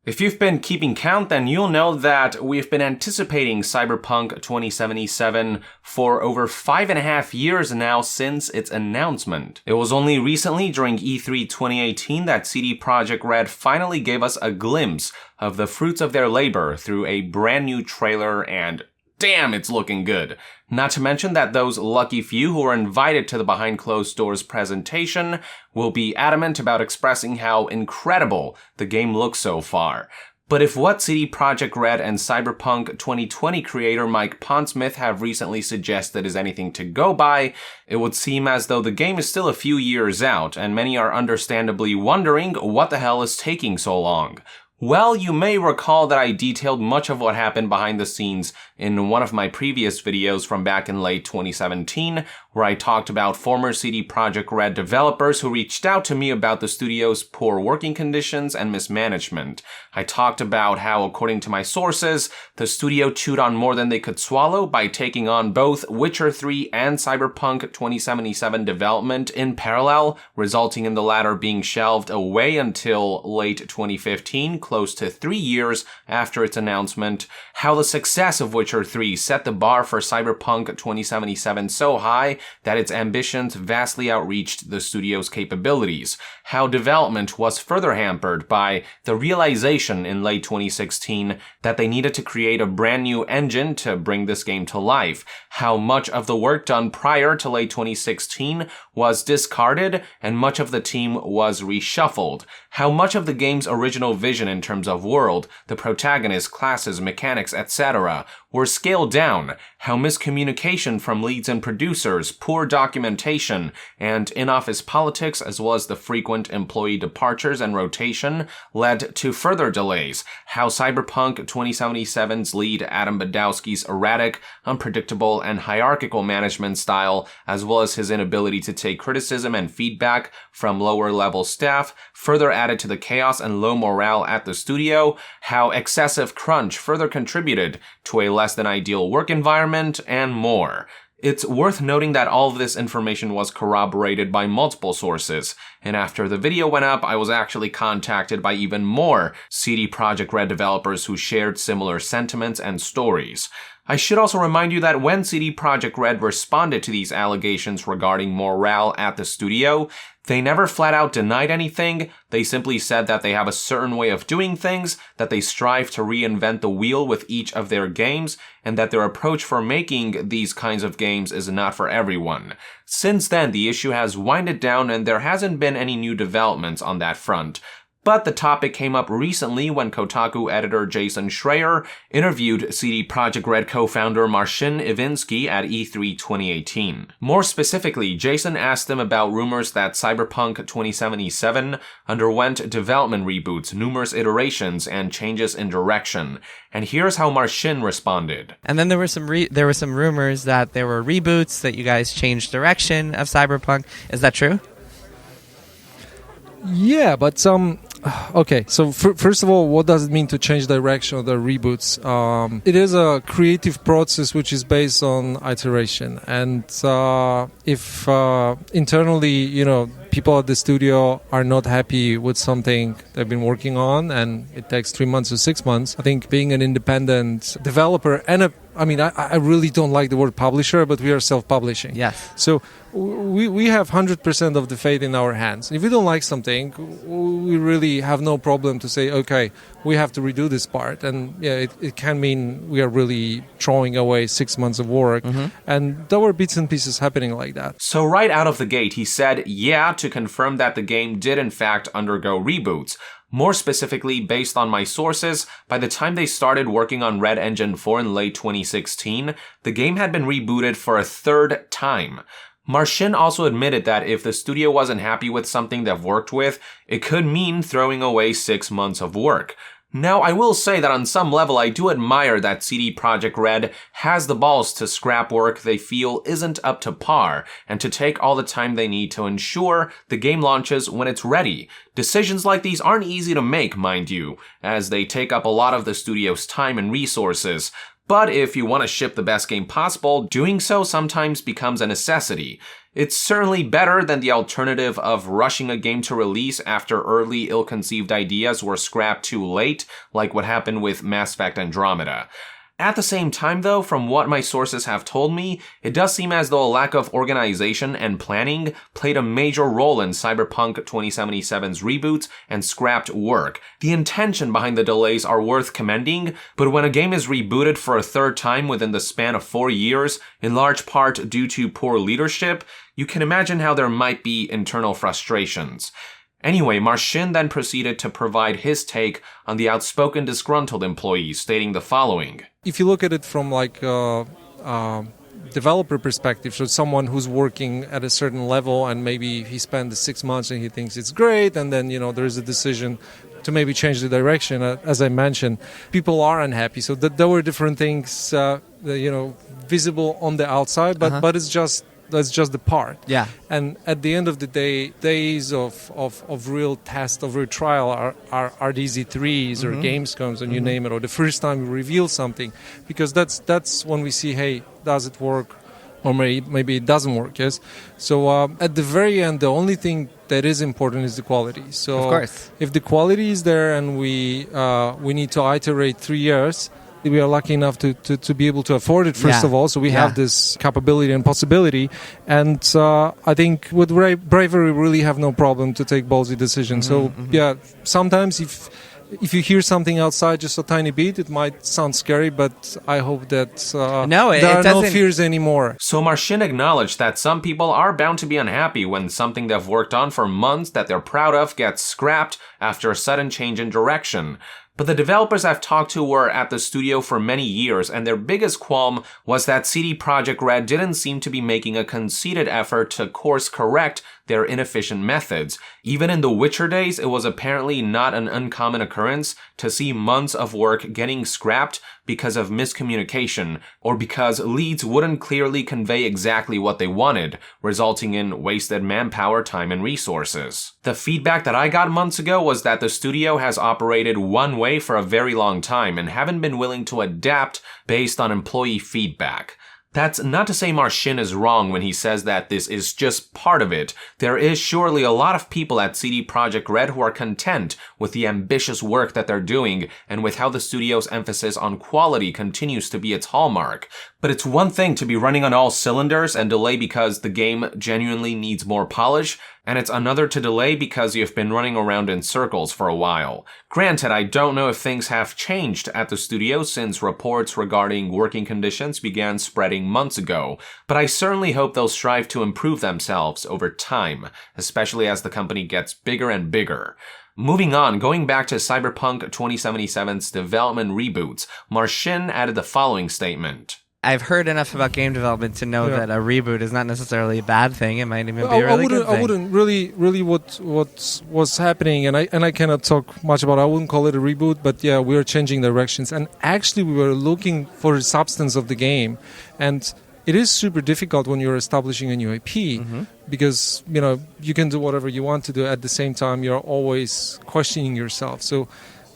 If you've been keeping count, then you'll know that we've been anticipating Cyberpunk 2077 for over 5.5 years now since its announcement. It was only recently during E3 2018 that CD Projekt Red finally gave us a glimpse of the fruits of their labor through a brand new trailer, and damn, it's looking good. Not to mention that those lucky few who were invited to the behind closed doors presentation will be adamant about expressing how incredible the game looks so far. But if what CD Projekt Red and Cyberpunk 2020 creator Mike Pondsmith have recently suggested is anything to go by, it would seem as though the game is still a few years out, and many are understandably wondering what the hell is taking so long. Well, you may recall that I detailed much of what happened behind the scenes in one of my previous videos from back in late 2017, where I talked about former CD Projekt Red developers who reached out to me about the studio's poor working conditions and mismanagement. I talked about how, according to my sources, the studio chewed on more than they could swallow by taking on both Witcher 3 and Cyberpunk 2077 development in parallel, resulting in the latter being shelved away until late 2015, close to 3 years after its announcement, how the success of Witcher 3 set the bar for Cyberpunk 2077 so high that its ambitions vastly outreached the studio's capabilities, how development was further hampered by the realization in late 2016 that they needed to create a brand new engine to bring this game to life, how much of the work done prior to late 2016 was discarded and much of the team was reshuffled, how much of the game's original vision in terms of world, the protagonist, classes, mechanics, etc. were scaled down, how miscommunication from leads and producers, poor documentation, and in-office politics as well as the frequent employee departures and rotation led to further delays, how Cyberpunk 2077's lead Adam Badowski's erratic, unpredictable, and hierarchical management style, as well as his inability to take criticism and feedback from lower-level staff, further added to the chaos and low morale at the studio, how excessive crunch further contributed to a less than ideal work environment, and more. It's worth noting that all of this information was corroborated by multiple sources, and after the video went up, I was actually contacted by even more CD Projekt Red developers who shared similar sentiments and stories. I should also remind you that when CD Projekt Red responded to these allegations regarding morale at the studio, they never flat out denied anything. They simply said that they have a certain way of doing things, that they strive to reinvent the wheel with each of their games, and that their approach for making these kinds of games is not for everyone. Since then, the issue has winded down and there hasn't been any new developments on that front. But the topic came up recently when Kotaku editor Jason Schreier interviewed CD Projekt Red co-founder Marcin Iwinski at E3 2018. More specifically, Jason asked him about rumors that Cyberpunk 2077 underwent development reboots, numerous iterations, and changes in direction. And here's how Marcin responded. And then there were some rumors that there were reboots, that you guys changed direction of Cyberpunk. Is that true? Yeah, but okay, so first of all, what does it mean to change direction of the reboots? It is a creative process which is based on iteration, and if internally, people at the studio are not happy with something they've been working on, and it takes 3 months or 6 months, I think being an independent developer and I really don't like the word publisher, but we are self-publishing. Yes. So we have 100% of the fate in our hands. If we don't like something, we really have no problem to say, okay, we have to redo this part. And yeah, it can mean we are really throwing away 6 months of work. Mm-hmm. And there were bits and pieces happening like that. So right out of the gate, he said, yeah, to confirm that the game did in fact undergo reboots. More specifically, based on my sources, by the time they started working on Red Engine 4 in late 2016, the game had been rebooted for a third time. Marcin also admitted that if the studio wasn't happy with something they've worked with, it could mean throwing away 6 months of work. Now, I will say that on some level I do admire that CD Projekt Red has the balls to scrap work they feel isn't up to par, and to take all the time they need to ensure the game launches when it's ready. Decisions like these aren't easy to make, mind you, as they take up a lot of the studio's time and resources. But if you want to ship the best game possible, doing so sometimes becomes a necessity. It's certainly better than the alternative of rushing a game to release after early ill-conceived ideas were scrapped too late, like what happened with Mass Effect Andromeda. At the same time though, from what my sources have told me, it does seem as though a lack of organization and planning played a major role in Cyberpunk 2077's reboots and scrapped work. The intention behind the delays are worth commending, but when a game is rebooted for a third time within the span of 4 years, in large part due to poor leadership, you can imagine how there might be internal frustrations. Anyway, Marcin then proceeded to provide his take on the outspoken disgruntled employee, stating the following. If you look at it from developer perspective, so someone who's working at a certain level and maybe he spent the 6 months and he thinks it's great, and then, there's a decision to maybe change the direction, as I mentioned, people are unhappy. So there were different things, visible on the outside, but that's just the part. Yeah. And at the end of the day, days of real test, of real trial are these E3s or Gamescoms and you name it, or the first time we reveal something, because that's when we see, hey, does it work? Or maybe it doesn't work, yes? So at the very end, the only thing that is important is the quality. So of course, if the quality is there and we need to iterate 3 years, we are lucky enough to be able to afford it, first of all. So we have this capability and possibility. And I think with bravery, we really have no problem to take ballsy decisions. Sometimes if you hear something outside just a tiny bit, it might sound scary, but I hope that there are no fears anymore. So Marcin acknowledged that some people are bound to be unhappy when something they've worked on for months that they're proud of gets scrapped after a sudden change in direction. But the developers I've talked to were at the studio for many years, and their biggest qualm was that CD Projekt Red didn't seem to be making a conceited effort to course correct their inefficient methods. Even in the Witcher days, it was apparently not an uncommon occurrence to see months of work getting scrapped because of miscommunication, or because leads wouldn't clearly convey exactly what they wanted, resulting in wasted manpower, time, and resources. The feedback that I got months ago was that the studio has operated one way for a very long time and haven't been willing to adapt based on employee feedback. That's not to say Marcin is wrong when he says that this is just part of it. There is surely a lot of people at CD Projekt Red who are content with the ambitious work that they're doing and with how the studio's emphasis on quality continues to be its hallmark. But it's one thing to be running on all cylinders and delay because the game genuinely needs more polish, and it's another to delay because you've been running around in circles for a while. Granted, I don't know if things have changed at the studio since reports regarding working conditions began spreading months ago, but I certainly hope they'll strive to improve themselves over time, especially as the company gets bigger and bigger. Moving on, going back to Cyberpunk 2077's development reboots, Marcin added the following statement. I've heard enough about game development to know that a reboot is not necessarily a bad thing. It might even be a really good thing. I wouldn't really what's happening, and I cannot talk much about it. I wouldn't call it a reboot, but yeah, we are changing directions. And actually, we were looking for the substance of the game, and it is super difficult when you're establishing a new IP because you can do whatever you want to do. At the same time, you're always questioning yourself. So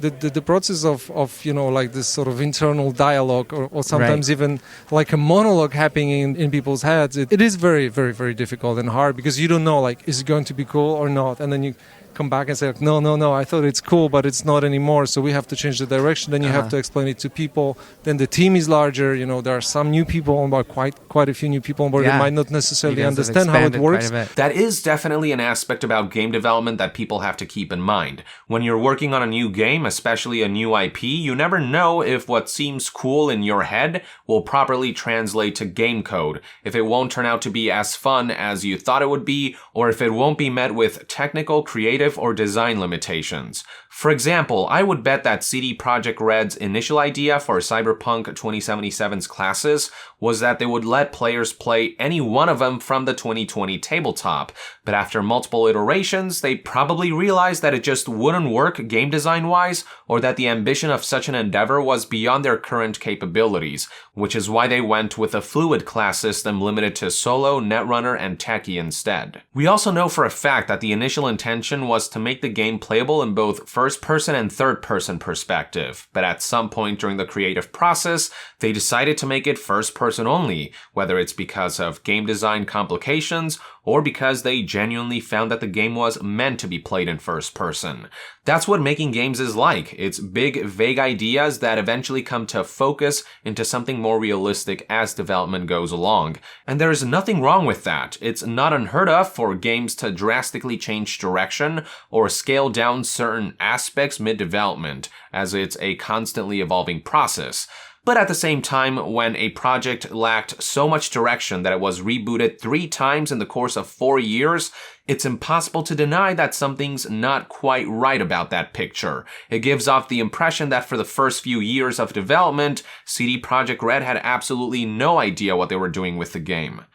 the process of like this sort of internal dialogue or sometimes even like a monologue happening in people's heads, it is very, very, very difficult and hard because you don't know, like, is it going to be cool or not? And then you come back and say, like, no, I thought it's cool, but it's not anymore, so we have to change the direction. Then you have to explain it to people. Then the team is larger. There are some new people on board, quite a few new people on board that might not necessarily understand how it works. That is definitely an aspect about game development that people have to keep in mind. When you're working on a new game, especially a new IP, you never know if what seems cool in your head will properly translate to game code, if it won't turn out to be as fun as you thought it would be, or if it won't be met with technical, creative, or design limitations. For example, I would bet that CD Projekt Red's initial idea for Cyberpunk 2077's classes was that they would let players play any one of them from the 2020 tabletop, but after multiple iterations, they probably realized that it just wouldn't work game design-wise, or that the ambition of such an endeavor was beyond their current capabilities, which is why they went with a fluid class system limited to solo, netrunner, and techie instead. We also know for a fact that the initial intention was to make the game playable in both first-person and third-person perspective, but at some point during the creative process, they decided to make it first-person only, whether it's because of game design complications or because they genuinely found that the game was meant to be played in first person. That's what making games is like. It's big, vague ideas that eventually come to focus into something more realistic as development goes along. And there's nothing wrong with that. It's not unheard of for games to drastically change direction or scale down certain aspects mid-development, as it's a constantly evolving process. But at the same time, when a project lacked so much direction that it was rebooted 3 times in the course of 4 years, it's impossible to deny that something's not quite right about that picture. It gives off the impression that for the first few years of development, CD Projekt Red had absolutely no idea what they were doing with the game.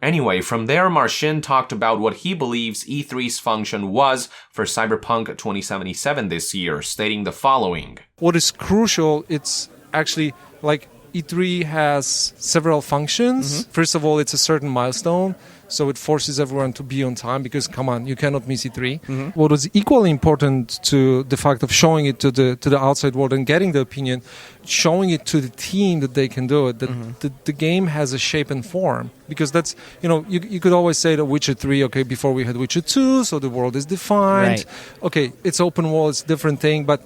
Anyway, from there, Marcin talked about what he believes E3's function was for Cyberpunk 2077 this year, stating the following. What is crucial, it's actually like E3 has several functions. First of all, it's a certain milestone, so it forces everyone to be on time because, come on, you cannot miss E3. What was equally important to the fact of showing it to the outside world and getting the opinion, showing it to the team that they can do it, that the game has a shape and form. Because that's, you could always say that Witcher 3, okay, before we had Witcher 2, so the world is defined. Right. Okay, it's open world, it's a different thing, but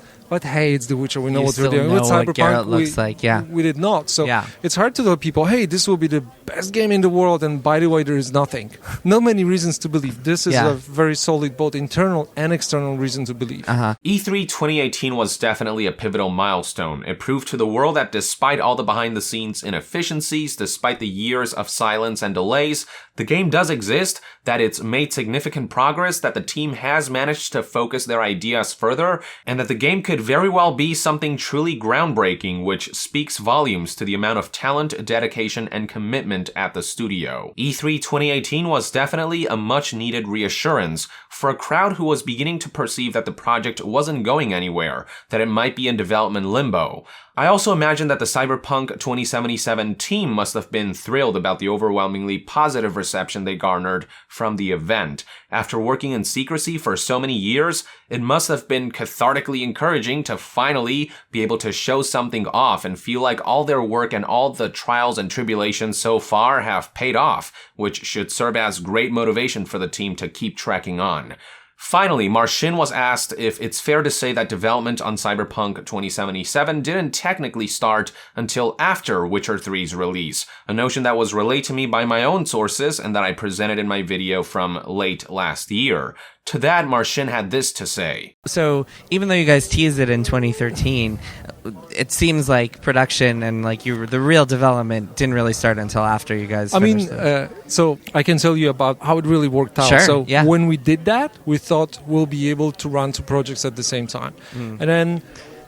hey, it's The Witcher, we know what we're doing. With Cyberpunk, Cyberpunk, we did not. So it's hard to tell people, hey, this will be the best game in the world, and by the way, there is nothing. Not many reasons to believe. This is a very solid, both internal and external reason to believe. E3 2018 was definitely a pivotal milestone. It proved to the world that despite all the behind-the-scenes inefficiencies, despite the years of silence and delays, the game does exist, that it's made significant progress, that the team has managed to focus their ideas further, and that the game could very well be something truly groundbreaking, which speaks volumes to the amount of talent, dedication, and commitment at the studio. E3 2018 was definitely a much-needed reassurance for a crowd who was beginning to perceive that the project wasn't going anywhere, that it might be in development limbo. I also imagine that the Cyberpunk 2077 team must have been thrilled about the overwhelmingly positive reception they garnered from the event. After working in secrecy for so many years, it must have been cathartically encouraging to finally be able to show something off and feel like all their work and all the trials and tribulations so far have paid off, which should serve as great motivation for the team to keep trekking on. Finally, Marcin was asked if it's fair to say that development on Cyberpunk 2077 didn't technically start until after Witcher 3's release, a notion that was relayed to me by my own sources and that I presented in my video from late last year. To that, Marcin had this to say. So even though you guys teased it in 2013, it seems like production and the real development didn't really start until after you guys finished so I can tell you about how it really worked out. Sure, so when we did that, we thought we'll be able to run 2 projects at the same time. And then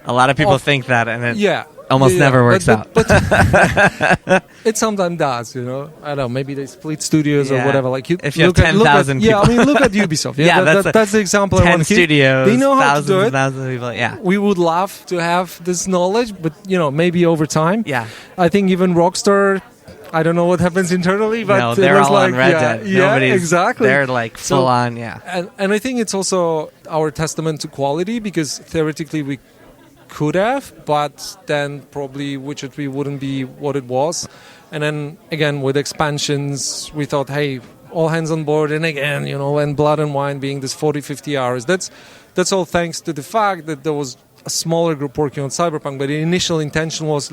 a lot of people think that, and it almost never works out. But it sometimes does, I don't know, maybe they split studios or whatever. Like if you have 10,000 people. Yeah, I mean, look at Ubisoft. That's the example I want to 10 studios, they know how to do it. Thousands of people, We would love to have this knowledge, but, maybe over time. Yeah. I think even Rockstar, I don't know what happens internally, but no, they're all on Red Dead. Exactly. They're full on, And I think it's also our testament to quality, because theoretically we could have, but then probably Witcher 3 wouldn't be what it was. And then again, with expansions, we thought, hey, all hands on board. And again, and Blood and Wine being this 40-50 hours. That's all thanks to the fact that there was a smaller group working on Cyberpunk, but the initial intention was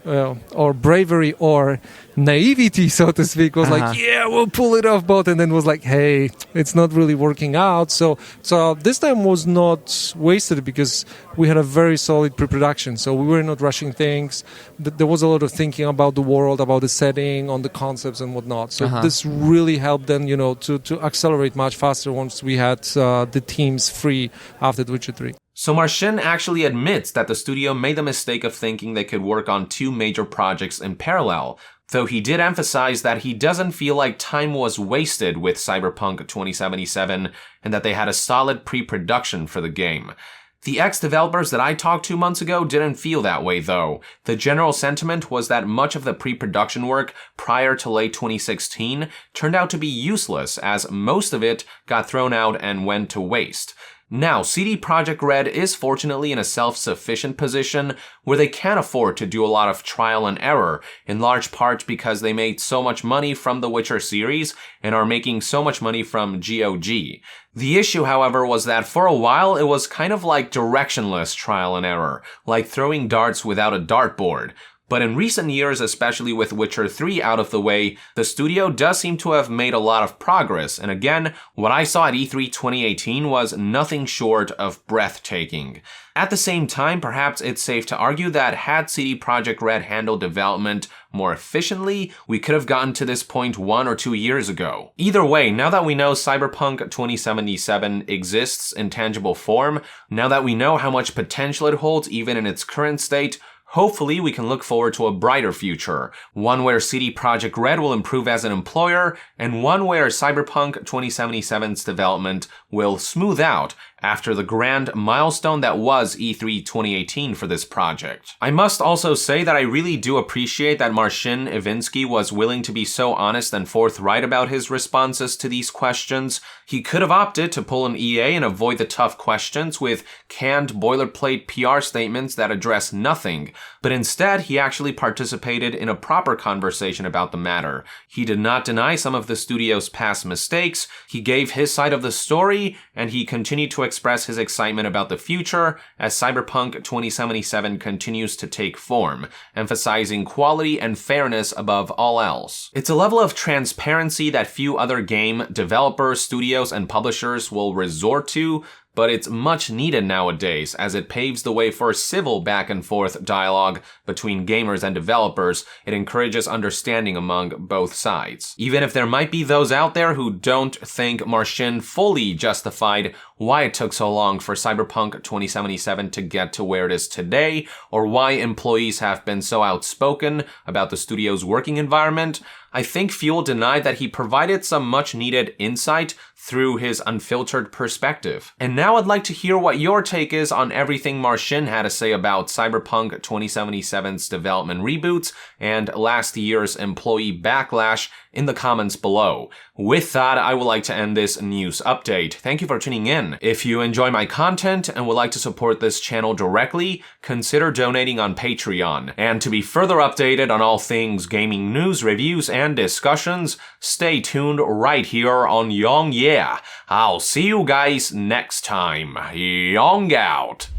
or bravery or naivety, so to speak, was we'll pull it off both, and then was like, hey, it's not really working out. So this time was not wasted because we had a very solid pre-production, so we were not rushing things. There was a lot of thinking about the world, about the setting, on the concepts and whatnot. So this really helped them, to accelerate much faster once we had the teams free after The Witcher 3. So Marcin actually admits that the studio made the mistake of thinking they could work on 2 major projects in parallel, though he did emphasize that he doesn't feel like time was wasted with Cyberpunk 2077 and that they had a solid pre-production for the game. The ex-developers that I talked to months ago didn't feel that way, though. The general sentiment was that much of the pre-production work prior to late 2016 turned out to be useless, as most of it got thrown out and went to waste. Now, CD Projekt Red is fortunately in a self-sufficient position where they can't afford to do a lot of trial and error, in large part because they made so much money from the Witcher series and are making so much money from GOG. The issue, however, was that for a while it was kind of like directionless trial and error, like throwing darts without a dartboard. But in recent years, especially with Witcher 3 out of the way, the studio does seem to have made a lot of progress, and again, what I saw at E3 2018 was nothing short of breathtaking. At the same time, perhaps it's safe to argue that had CD Projekt Red handled development more efficiently, we could have gotten to this point 1 or 2 years ago. Either way, now that we know Cyberpunk 2077 exists in tangible form, now that we know how much potential it holds even in its current state, hopefully we can look forward to a brighter future, one where CD Projekt Red will improve as an employer, and one where Cyberpunk 2077's development will smooth out after the grand milestone that was E3 2018 for this project. I must also say that I really do appreciate that Marcin Iwinski was willing to be so honest and forthright about his responses to these questions. He could have opted to pull an EA and avoid the tough questions with canned boilerplate PR statements that address nothing, but instead he actually participated in a proper conversation about the matter. He did not deny some of the studio's past mistakes, he gave his side of the story, and he continued to express his excitement about the future as Cyberpunk 2077 continues to take form, emphasizing quality and fairness above all else. It's a level of transparency that few other game developers, studios, and publishers will resort to, but it's much needed nowadays as it paves the way for civil back and forth dialogue between gamers and developers. It encourages understanding among both sides. Even if there might be those out there who don't think Marcin fully justified why it took so long for Cyberpunk 2077 to get to where it is today, or why employees have been so outspoken about the studio's working environment, I think few will deny that he provided some much needed insight through his unfiltered perspective. And now I'd like to hear what your take is on everything Marcin had to say about Cyberpunk 2077's development reboots and last year's employee backlash in the comments below. With that, I would like to end this news update. Thank you for tuning in. If you enjoy my content and would like to support this channel directly, consider donating on Patreon. And to be further updated on all things gaming news, reviews, and discussions, stay tuned right here on Yong Yeah. I'll see you guys next time. Yong out.